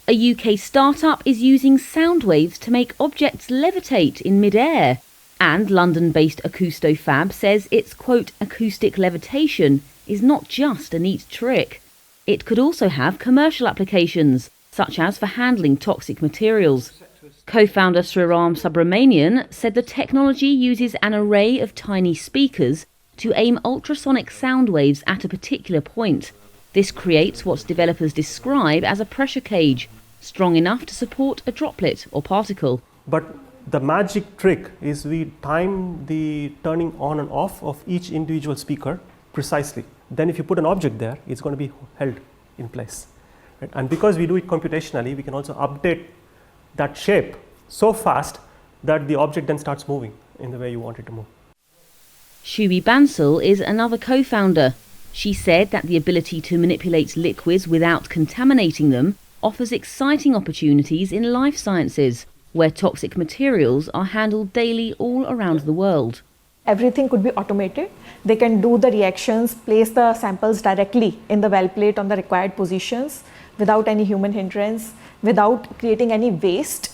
A UK startup is using soundwaves to make objects levitate in mid-air. And London-based AcoustoFab says its, quote, acoustic levitation is not just a neat trick. It could also have commercial applications, such as for handling toxic materials. Co-founder Sriram Subramanian said the technology uses an array of tiny speakers to aim ultrasonic sound waves at a particular point. This creates what developers describe as a pressure cage, strong enough to support a droplet or particle. But the magic trick is we time the turning on and off of each individual speaker precisely. Then if you put an object there, it's going to be held in place. Right? And because we do it computationally, we can also update that shape so fast that the object then starts moving in the way you want it to move. Shubi Bansal is another co-founder. She said that the ability to manipulate liquids without contaminating them offers exciting opportunities in life sciences, where toxic materials are handled daily all around the world. Everything could be automated. They can do the reactions, place the samples directly in the well plate on the required positions without any human hindrance, without creating any waste.